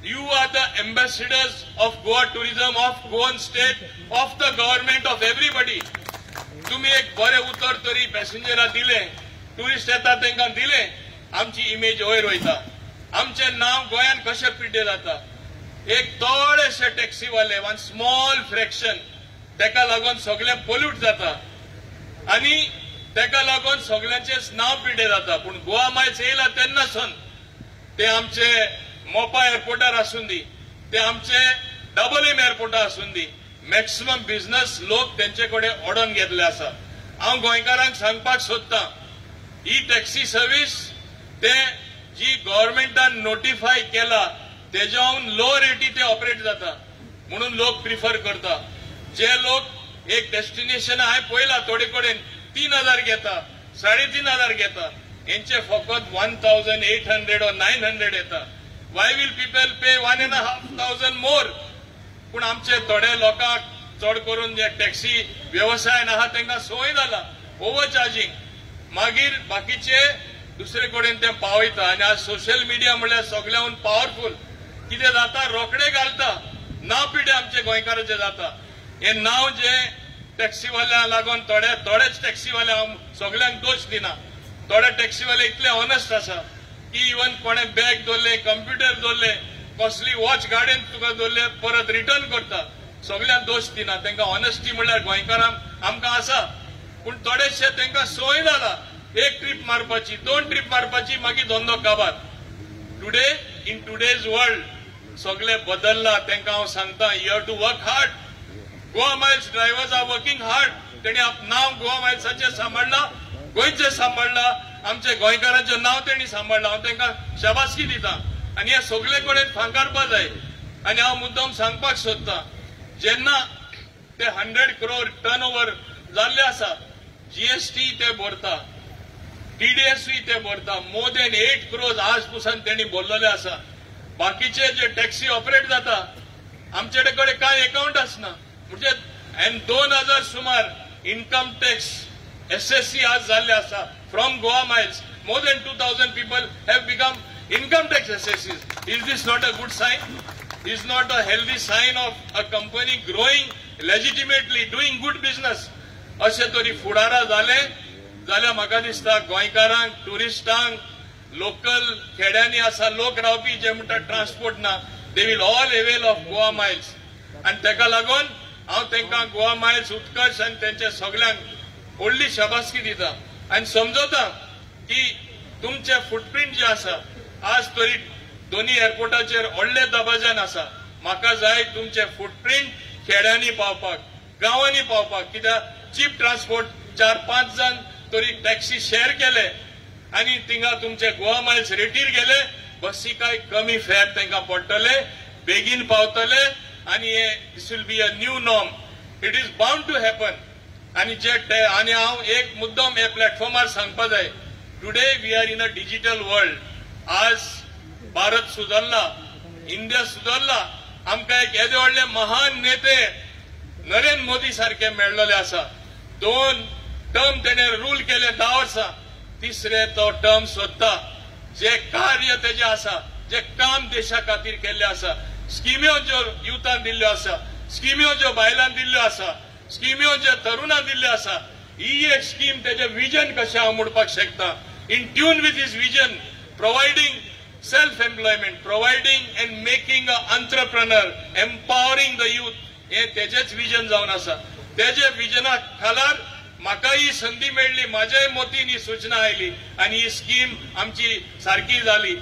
You are the ambassadors of Goa tourism, of Goan state, of the government, of everybody. तुम्ही एक बरे उतर तरी पॅसेंजरां दिले, टुरिस्ट येतात तांकां दिले, आमची इमेज वयर वयता. आमचे नाव गोंयान कशें पिड्डे जाता. एक थोडेशे टॅक्सीवाले, वन स्मॉल फ्रॅक्शन, तेका लागून सगळे पोल्यूट जाता आनी तेका लागून सगळ्यांचेच नाव पिड्डे जाता. पूण गोवा मायल्स येयला तेन्नासून ते आमचे मोपा एअरपोर्टार आसून दी, ते आमचे डबल एम एअरपोर्टार आसून दी, मॅक्सिमम बिझनेस लोक तेंचे कडेन ओडून घेतले आसा. हांव गोंयकारांक सांगपाक सोदतां, ही टॅक्सी सर्व्हिस ते जी गव्हर्नमेंटान नोटिफाय केला तेज्याहून लो रेटी ते ऑपरेट जाता म्हणून लोक प्रिफर करता. जे लोक एक डेस्टिनेशन हांवें पळयला थोडे कडेन 3000 घेता, 3500 घेता, हेंचे फकत 1800 or 900 येता. वाय वील पीपल पे 1500 मोर. पूण आमचे थोडे लोकांक चड करून जे टॅक्सी व्यवसायान आहा तांकां संवय जाला ओव्हर चार्जिंग. मागीर बाकीचे दुसरे कडेन ते पावयता आनी आज सोशल मिडिया म्हणल्यार सगळ्याहून पॉवरफुल. कितें जाता रोखडे घालता, नाव पिड्डे आमचे गोंयकारांचे जाता. हे नाव जे टॅक्सीवाल्यांक लागून थोडेच टॅक्सीवाले हांव सगळ्यांक दोश दिना. थोडे टॅक्सीवाले इतले ऑनेस्ट आसा की इवन कोणे बॅग दवरले, कंप्युटर दवरले, कसली वॉच गाडयेन तुका दवरले परत रिटर्न करता. सगळ्यांक दोश दिना. तांकां ऑनेस्टी म्हणल्यार गोंयकारांक आमकां आसा. पूण थोडेशे तांकां संवय जाला एक ट्रीप मारपाची, 2 ट्रीप मारपाची, मागीर धंदो काबार. टुडे इन टुडेज वर्ल्ड सगळे बदलला. तांकां हांव सांगता, you have to work hard. Goa Miles drivers are working hard. तेणी नाव गोवा मायल्साचे सांबाळला, गोंयचे सांबाळला, आमचे गोंयकारांचें नाव तेणी सांबाळला. हांव तांकां शाबासकी दिता आनी हे सगळे कडेन फांकारपा जाय. आनी हांव मुद्दम सांगपाक सोदतां, जेन्ना ते 100 crore टर्न ओव्हर जाल्ले आसा, जीएसटी ते भरता, टीडीएसूय ते भरता, मोर देन 8 crores आज पासून तेणी भरलेले आसा. बाकीचे जे टॅक्सी ऑपरेट जाता आमचे कडेन कांय अकाउंट आसना. म्हणजे 2000 सुमार इन्कम टॅक्स एसएससी आज जाल्ले आसा फ्रॉम गोवा मायल्स. More than 2000 people have become income tax assessees. Is this not a good sign? Is not a healthy sign of a company growing legitimately, doing good business? अशे तरी फुडारा जाले जाल्यार म्हाका दिसता गोंयकारांक, टुरिस्टांक, लोकल खेड्यांनी आसा लोक रावपी जे म्हणटा ट्रान्सपोर्ट ना, they will all avail of Goa Miles. आनी तेका लागून हांव तांकां गोवा मायल्स उत्कर्श आनी तेंच्या सगळ्यांक व्हडली शाबासकी दिता आनी समजता की तुमचे फुटप्रिंट जे आसा आज तरी दोन्ही एअरपोर्टाचेर व्हडले दबाज्यान आसा. म्हाका जाय तुमचे फुटप्रिंट खेड्यांनी पावपाक, गांवांनी पावपाक. कित्याक चीप ट्रान्सपोर्ट 4-5 जण तरी टॅक्सी शेअर केले आनी थिंगा तुमचे गोवा मायल्स रेटीर गेले, बसी काय कमी फेअर तांकां पडटले, बेगीन पावतले आनी हे this will be a new norm. It is bound to happen. आनी हांव एक मुद्दम हे प्लॅटफॉर्मार सांगपा जाय, today we are in a digital world. आज भारत सुदरला, इंडिया सुदरला. आमकां एक येदे व्हडले महान नेते नरेंद्र मोदी सारखे मेळ्ळले आसा. 2 टर्म तेणे रूल केले 10 वर्सां. तिसरे तो टर्म सोदता. जे कार्य तेजे आसा, जे काम देशा खातीर केल्ले आसा, स्किम्यो ज्यो युथान दिल्ल्यो आसा, स्किम्यो ज्यो बायलांक दिल्ल्यो आसा, स्किम्यो ज्यो तरुणांक दिल्ल्यो आसा, ही एक स्कीम तेजे विजन कशें हांव म्हणपाक शकता. In tune with his vision, providing self-employment, providing and making an entrepreneur, empowering the youth, हे तेजेच विजन जावन आसा. तेजे विजना खालार म्हाका ही संधी मेळ्ळी, म्हाज्याय मोतीन ही सूचना आयली आनी ही स्कीम आमची सारकी जाली.